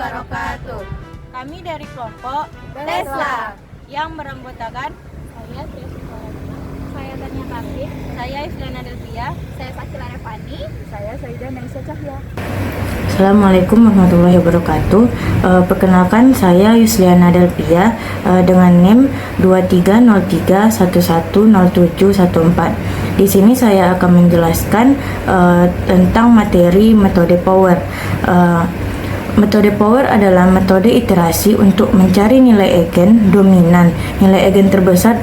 wabarakatuh. Kami dari kelompok Tesla yang beranggotakan Saya Trias, saya Tania Kartik, saya Ifliana Delvia, saya Sakila Revani, saya Saida Naisa Cahya. Assalamualaikum warahmatullahi wabarakatuh. Perkenalkan saya Yusliana Delvia dengan NIM 2303110714. Di sini saya akan menjelaskan tentang materi metode power. Metode power adalah metode iterasi untuk mencari nilai eigen dominan, nilai eigen terbesar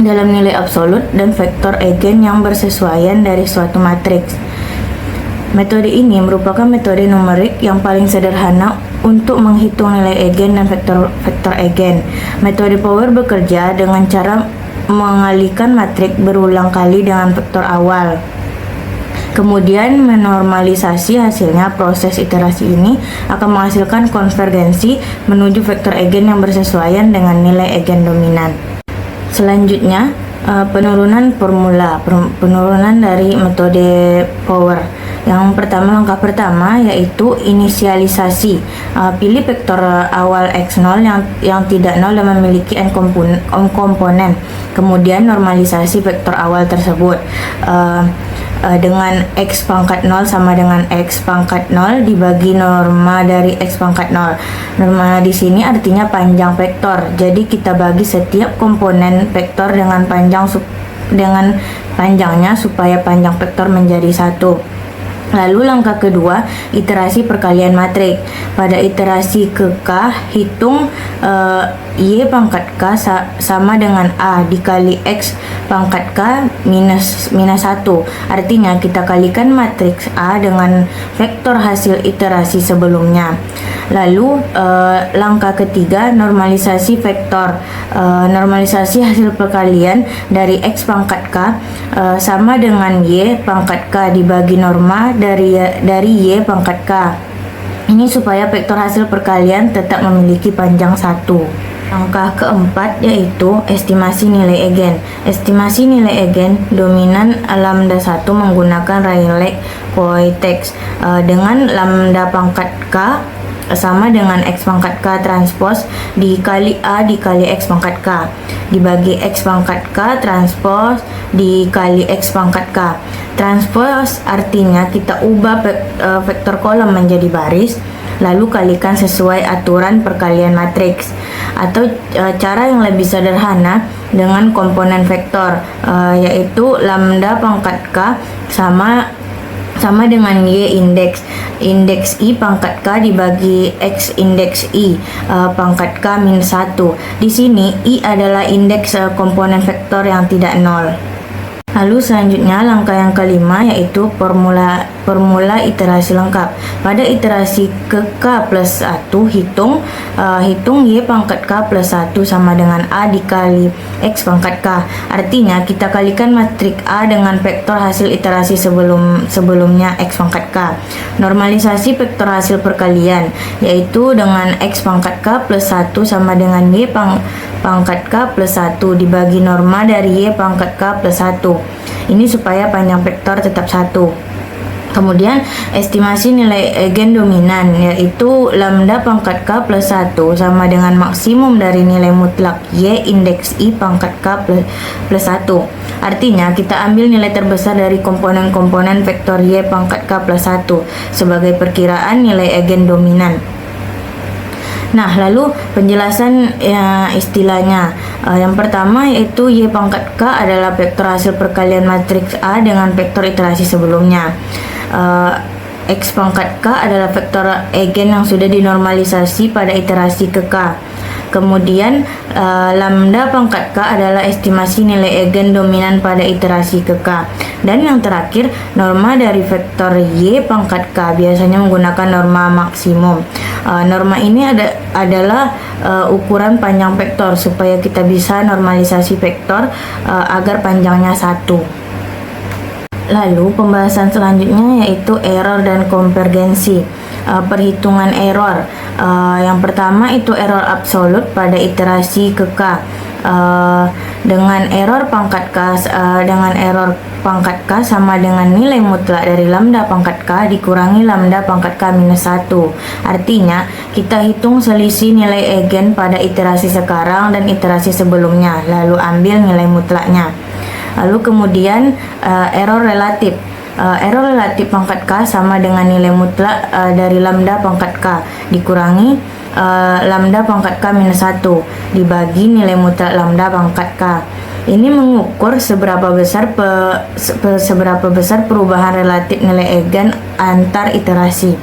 dalam nilai absolut dan vektor eigen yang bersesuaian dari suatu matriks. Metode ini merupakan metode numerik yang paling sederhana untuk menghitung nilai eigen dan vektor eigen. Metode power bekerja dengan cara mengalihkan matriks berulang kali dengan vektor awal. Kemudian menormalisasi hasilnya. Proses iterasi ini akan menghasilkan konvergensi menuju vektor eigen yang bersesuaian dengan nilai eigen dominan. Selanjutnya, penurunan formula, penurunan dari metode power. Langkah pertama yaitu inisialisasi. Pilih vektor awal x0 yang tidak nol dan memiliki n komponen. Kemudian normalisasi vektor awal tersebut dengan x pangkat 0 sama dengan x pangkat 0 dibagi norma dari x pangkat 0. Norma di sini artinya panjang vektor. Jadi kita bagi setiap komponen vektor dengan panjangnya supaya panjang vektor menjadi 1. Lalu langkah kedua, iterasi perkalian matriks. Pada iterasi ke K, hitung Y pangkat K sama dengan A dikali X pangkat K minus 1. Artinya kita kalikan matriks A dengan vektor hasil iterasi sebelumnya. Lalu langkah ketiga, normalisasi vektor. Normalisasi hasil perkalian dari X pangkat K sama dengan Y pangkat K dibagi norma dari Y pangkat K. Ini supaya vektor hasil perkalian tetap memiliki panjang 1. Langkah keempat yaitu estimasi nilai eigen. Estimasi nilai eigen dominan lambda 1 menggunakan Rayleigh-Poitras dengan lambda pangkat K sama dengan X pangkat K transpos dikali A dikali X pangkat K dibagi X pangkat K transpos dikali X pangkat K. Transpos artinya kita ubah vektor kolom menjadi baris lalu kalikan sesuai aturan perkalian matriks. Atau cara yang lebih sederhana dengan komponen vektor yaitu lambda pangkat K sama dengan Y indeks I pangkat K dibagi X indeks I pangkat K minus 1. Di sini I adalah indeks komponen vektor yang tidak nol. Lalu selanjutnya langkah yang kelima yaitu formula iterasi lengkap. Pada iterasi ke K plus 1 hitung Y pangkat K plus 1 sama dengan A dikali X pangkat K. Artinya kita kalikan matriks A dengan vektor hasil iterasi sebelumnya X pangkat K. Normalisasi vektor hasil perkalian yaitu dengan X pangkat K plus 1 sama dengan Y pangkat K plus 1 dibagi norma dari Y pangkat K plus 1. Ini supaya panjang vektor tetap 1. Kemudian estimasi nilai eigen dominan yaitu lambda pangkat K plus 1 sama dengan maksimum dari nilai mutlak Y indeks I pangkat K plus 1. Artinya kita ambil nilai terbesar dari komponen-komponen vektor Y pangkat K plus 1 sebagai perkiraan nilai eigen dominan. Nah, lalu penjelasan istilahnya. Yang pertama yaitu Y pangkat K adalah vektor hasil perkalian matriks A dengan vektor iterasi sebelumnya. X pangkat K adalah vektor eigen yang sudah dinormalisasi pada iterasi ke K. Kemudian lambda pangkat K adalah estimasi nilai eigen dominan pada iterasi ke K. Dan yang terakhir, norma dari vektor Y pangkat K biasanya menggunakan norma maksimum. Norma ini adalah ukuran panjang vektor supaya kita bisa normalisasi vektor agar panjangnya 1. Lalu pembahasan selanjutnya yaitu error dan konvergensi. Perhitungan error. Yang pertama itu error absolut pada iterasi ke K. dengan error pangkat K sama dengan nilai mutlak dari lambda pangkat K dikurangi lambda pangkat K minus 1. Artinya, kita hitung selisih nilai eigen pada iterasi sekarang dan iterasi sebelumnya, lalu ambil nilai mutlaknya. Lalu kemudian error relatif. Error relatif pangkat K sama dengan nilai mutlak dari lambda pangkat K dikurangi lambda pangkat K minus 1 dibagi nilai mutlak lambda pangkat K. Ini mengukur seberapa besar perubahan relatif nilai eigen antar iterasi.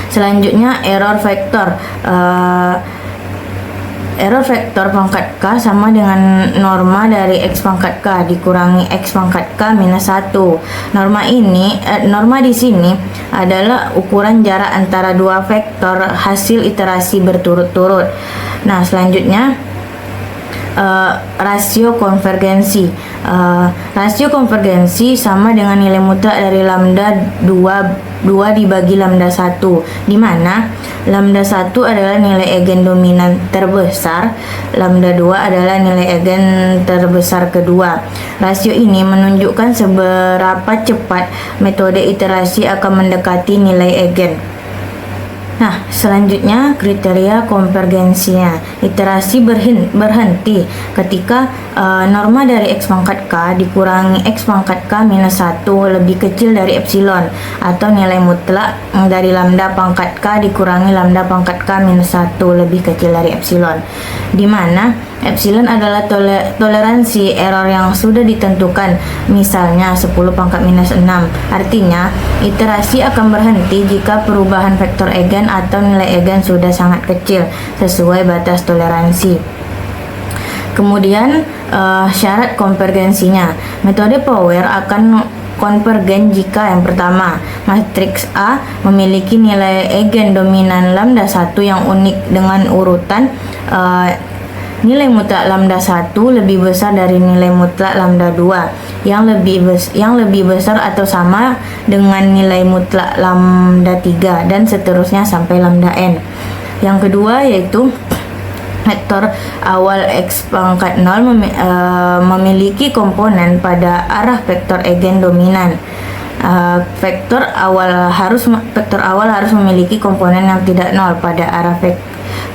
Selanjutnya error vektor. Error vektor pangkat K sama dengan norma dari X pangkat K dikurangi X pangkat K minus 1. Norma di sini adalah ukuran jarak antara dua vektor hasil iterasi berturut-turut. Nah, selanjutnya rasio konvergensi. Rasio konvergensi sama dengan nilai mutlak dari lambda 2 dibagi lambda 1, di mana lambda 1 adalah nilai eigen dominan terbesar, lambda 2 adalah nilai eigen terbesar kedua. Rasio ini menunjukkan seberapa cepat metode iterasi akan mendekati nilai eigen. Nah, selanjutnya kriteria konvergensinya. Iterasi berhenti ketika norma dari X pangkat K dikurangi X pangkat K minus 1 lebih kecil dari epsilon, atau nilai mutlak dari lambda pangkat K dikurangi lambda pangkat K minus 1 lebih kecil dari epsilon, di mana epsilon adalah toleransi error yang sudah ditentukan, misalnya 10 pangkat minus 6. Artinya, iterasi akan berhenti jika perubahan vektor eigen atau nilai eigen sudah sangat kecil sesuai batas toleransi. Kemudian syarat konvergensinya. Metode Power akan konvergen jika yang pertama, matriks A memiliki nilai eigen dominan lambda 1 yang unik dengan urutan nilai mutlak lambda 1 lebih besar dari nilai mutlak lambda 2 yang lebih besar atau sama dengan nilai mutlak lambda 3, dan seterusnya sampai lambda n. Yang kedua yaitu vektor awal X pangkat 0 memiliki komponen pada arah vektor eigen dominan. Vektor awal harus memiliki komponen yang tidak nol pada arah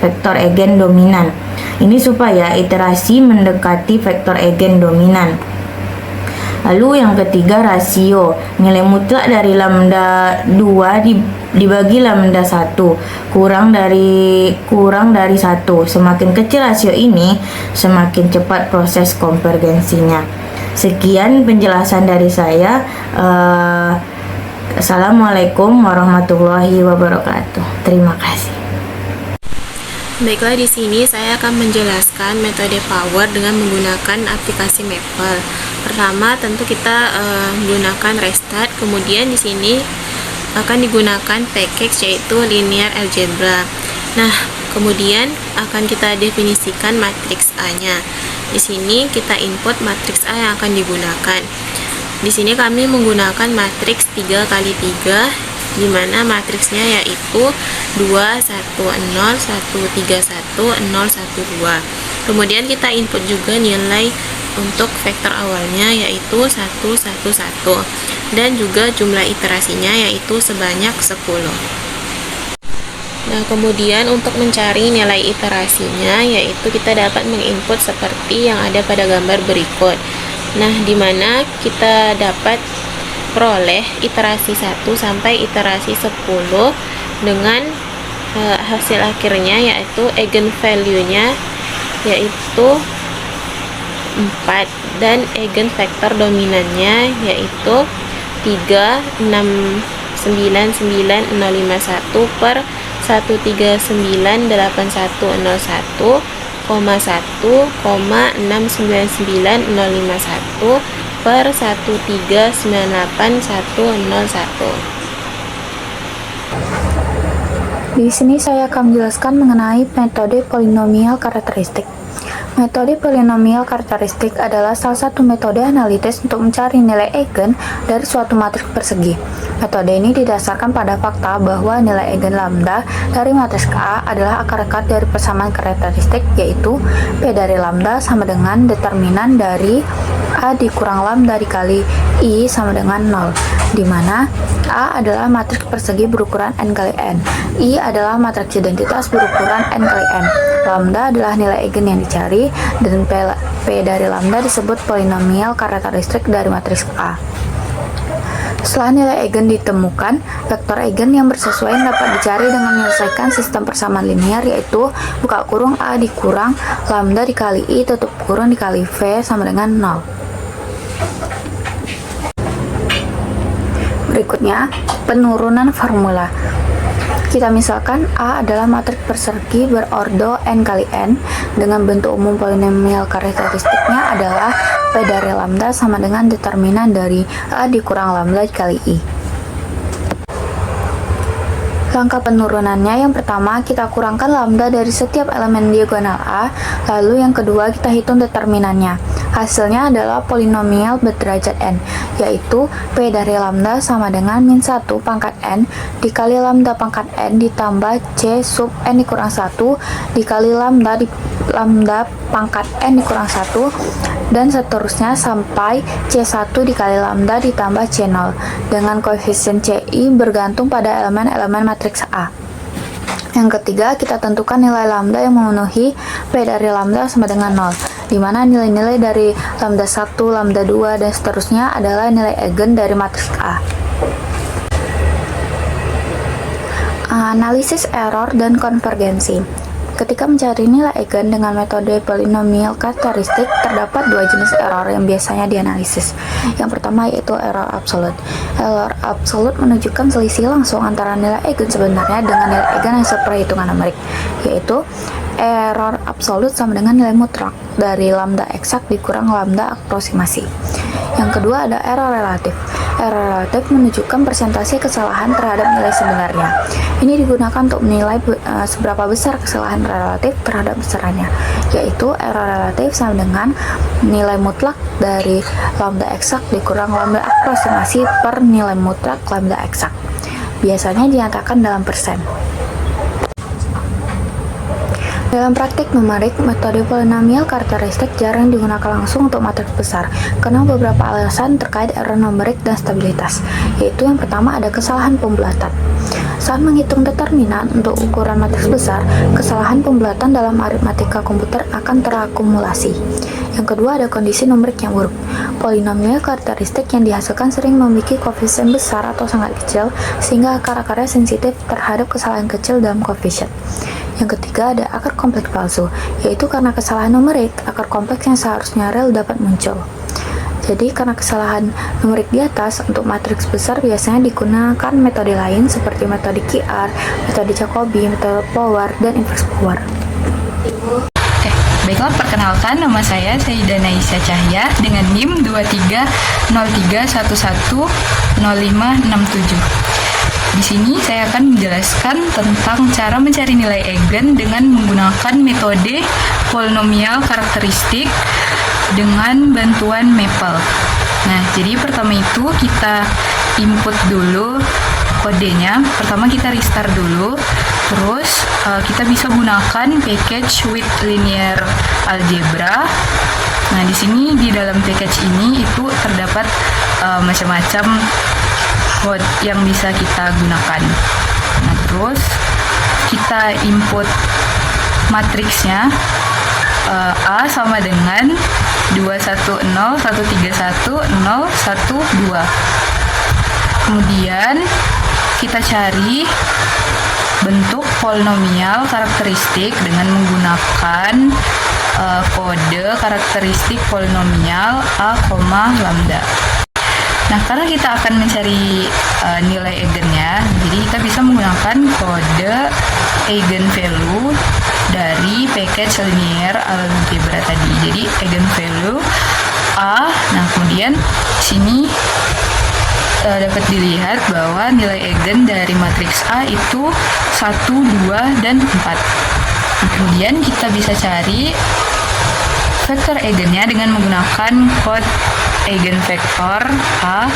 vektor eigen dominan. Ini supaya iterasi mendekati vektor eigen dominan. Lalu yang ketiga, rasio. Nilai mutlak dari lambda 2 dibagi lambda 1 kurang dari 1. Semakin kecil rasio ini, semakin cepat proses konvergensinya. Sekian penjelasan dari saya. Assalamualaikum warahmatullahi wabarakatuh. Terima kasih. Baiklah, di sini saya akan menjelaskan metode Power dengan menggunakan aplikasi Maple. Pertama, tentu kita menggunakan restart. Kemudian di sini akan digunakan package yaitu linear algebra. Nah, kemudian akan kita definisikan matriks A-nya. Di sini kita input matriks A yang akan digunakan. Di sini kami menggunakan matriks 3 kali 3, di mana matriksnya yaitu 2, 1, 0, 1, 3, 1, 0, 1, 2. Kemudian kita input juga nilai untuk vektor awalnya yaitu 1, 1, 1, dan juga jumlah iterasinya yaitu sebanyak 10. Nah, kemudian untuk mencari nilai iterasinya yaitu kita dapat menginput seperti yang ada pada gambar berikut. Nah, di mana kita dapat peroleh iterasi 1 sampai iterasi 10 dengan hasil akhirnya yaitu eigenvalue-nya yaitu 4 dan eigenvektor dominannya yaitu 3, 6, 9, 9, 051 per 139, 81, 01, 1, 699, 051 per 1398101. Di sini saya akan menjelaskan mengenai metode polinomial karakteristik. Metode polinomial karakteristik adalah salah satu metode analitis untuk mencari nilai eigen dari suatu matriks persegi. Metode ini didasarkan pada fakta bahwa nilai eigen lambda dari matriks A adalah akar-akar dari persamaan karakteristik, yaitu P dari lambda sama dengan determinan dari A dikurang lambda dikali I sama dengan 0, di mana A adalah matriks persegi berukuran n kali n, I adalah matriks identitas berukuran n kali n, lambda adalah nilai eigen yang dicari, dan P dari lambda disebut polinomial karakteristik dari matriks A. Setelah nilai eigen ditemukan, vektor eigen yang bersesuaian dapat dicari dengan menyelesaikan sistem persamaan linear, yaitu buka kurung A dikurang lambda dikali I tutup kurung dikali V sama dengan 0. Berikutnya, penurunan formula. Kita misalkan A adalah matriks persegi berordo n kali n dengan bentuk umum polinomial karakteristiknya adalah P dari lambda sama dengan determinan dari A dikurang lambda dikali I. Langkah penurunannya, yang pertama kita kurangkan lambda dari setiap elemen diagonal A, lalu yang kedua kita hitung determinannya. Hasilnya adalah polinomial berderajat n, yaitu P dari lambda sama dengan min 1 pangkat n dikali lambda pangkat n ditambah C sub n dikurang 1 dikali lambda pangkat n dikurang 1, dan seterusnya sampai C1 dikali lambda ditambah C0 dengan koefisien CI bergantung pada elemen-elemen matriks A. Yang ketiga, kita tentukan nilai lambda yang memenuhi P dari lambda sama dengan 0, di mana nilai-nilai dari lambda 1, lambda 2, dan seterusnya adalah nilai eigen dari matriks A. Analisis error dan konvergensi. Ketika mencari nilai eigen dengan metode polinomial karakteristik, terdapat dua jenis error yang biasanya dianalisis. Yang pertama yaitu error absolut. Error absolut menunjukkan selisih langsung antara nilai eigen sebenarnya dengan nilai eigen hasil perhitungan numerik, yaitu error absolut sama dengan nilai mutlak dari lambda eksak dikurang lambda aproksimasi. Yang kedua ada error relatif. Error relatif menunjukkan persentase kesalahan terhadap nilai sebenarnya. Ini digunakan untuk menilai seberapa besar kesalahan relatif terhadap besarannya, yaitu error relatif sama dengan nilai mutlak dari lambda eksak dikurang lambda aproksimasi per nilai mutlak lambda eksak. Biasanya dinyatakan dalam persen. Dalam praktik numerik, metode polinomial karakteristik jarang digunakan langsung untuk matriks besar karena beberapa alasan terkait error numerik dan stabilitas, yaitu yang pertama ada kesalahan pembulatan. Saat menghitung determinan untuk ukuran matriks besar, kesalahan pembulatan dalam aritmatika komputer akan terakumulasi. Yang kedua ada kondisi numerik yang buruk. Polinomial karakteristik yang dihasilkan sering memiliki koefisien besar atau sangat kecil, sehingga akar-akarnya sensitif terhadap kesalahan kecil dalam koefisien. Yang ketiga ada akar kompleks palsu, yaitu karena kesalahan numerik, akar kompleks yang seharusnya real dapat muncul. Jadi karena kesalahan numerik di atas, untuk matriks besar biasanya digunakan metode lain seperti metode QR, metode Jacobi, metode power, dan inverse power. Baiklah, perkenalkan nama saya Sayyidah Naisha Cahya dengan NIM 2303110567. Di sini saya akan menjelaskan tentang cara mencari nilai eigen dengan menggunakan metode polinomial karakteristik dengan bantuan Maple. Nah, jadi pertama itu kita input dulu kodenya. Pertama kita restart dulu. Terus kita bisa gunakan package with linear algebra. Nah, di sini di dalam package ini itu terdapat macam-macam code yang bisa kita gunakan. Nah, terus kita input matriksnya A sama dengan 210131012. Kemudian kita cari bentuk polinomial karakteristik dengan menggunakan kode karakteristik polinomial A, lambda. Nah, karena kita akan mencari nilai eigennya, jadi kita bisa menggunakan kode eigenvalue dari package linear algebra tadi. Jadi eigenvalue A. Nah, kemudian sini dapat dilihat bahwa nilai eigen dari matriks A itu 1, 2, dan 4. Kemudian kita bisa cari vektor eigennya dengan menggunakan kode eigenvektor A.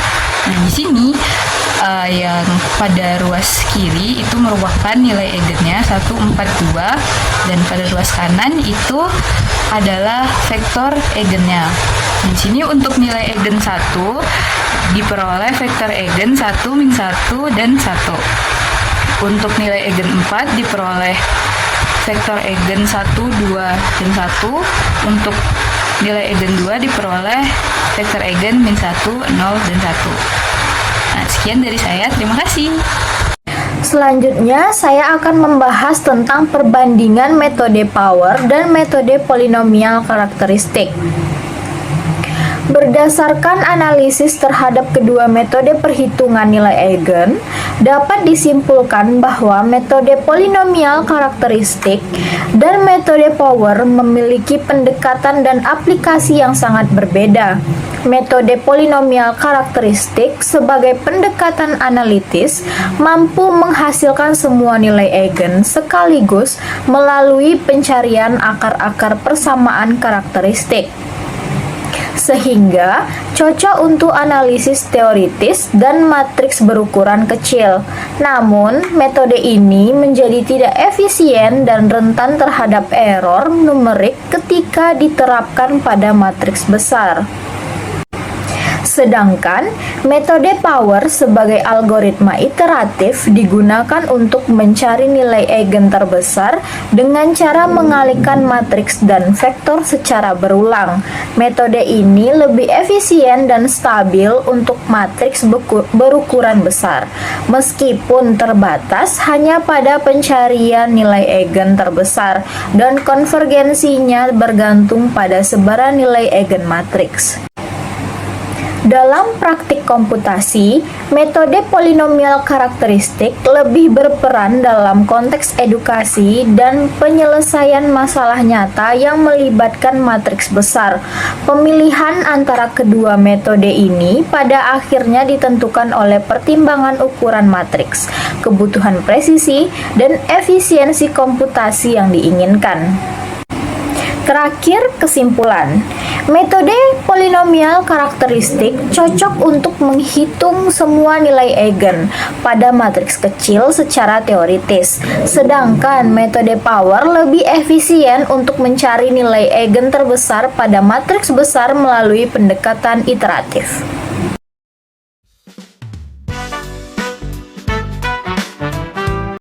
Nah, di sini yang pada ruas kiri itu merupakan nilai eigennya 142 dan pada ruas kanan itu adalah vektor eigennya. Di sini untuk nilai eigen 1 diperoleh vektor eigen 1, min 1, dan 1. Untuk nilai eigen 4 diperoleh vektor eigen 1, 2, dan 1. Untuk nilai eigen 2 diperoleh vektor eigen min 1, 0, dan 1. Nah, sekian dari saya. Terima kasih. Selanjutnya, saya akan membahas tentang perbandingan metode power dan metode polinomial karakteristik. Berdasarkan analisis terhadap kedua metode perhitungan nilai eigen, dapat disimpulkan bahwa metode polinomial karakteristik dan metode power memiliki pendekatan dan aplikasi yang sangat berbeda. Metode polinomial karakteristik sebagai pendekatan analitis mampu menghasilkan semua nilai eigen sekaligus melalui pencarian akar-akar persamaan karakteristik, sehingga cocok untuk analisis teoritis dan matriks berukuran kecil. Namun, metode ini menjadi tidak efisien dan rentan terhadap error numerik ketika diterapkan pada matriks besar. Sedangkan metode power sebagai algoritma iteratif digunakan untuk mencari nilai eigen terbesar dengan cara mengalihkan matriks dan vektor secara berulang. Metode ini lebih efisien dan stabil untuk matriks berukuran besar, meskipun terbatas hanya pada pencarian nilai eigen terbesar dan konvergensinya bergantung pada sebaran nilai eigen matriks. Dalam praktik komputasi, metode polinomial karakteristik lebih berperan dalam konteks edukasi dan penyelesaian masalah nyata yang melibatkan matriks besar. Pemilihan antara kedua metode ini pada akhirnya ditentukan oleh pertimbangan ukuran matriks, kebutuhan presisi, dan efisiensi komputasi yang diinginkan. Terakhir, kesimpulan. Metode polinomial karakteristik cocok untuk menghitung semua nilai eigen pada matriks kecil secara teoritis, sedangkan metode power lebih efisien untuk mencari nilai eigen terbesar pada matriks besar melalui pendekatan iteratif.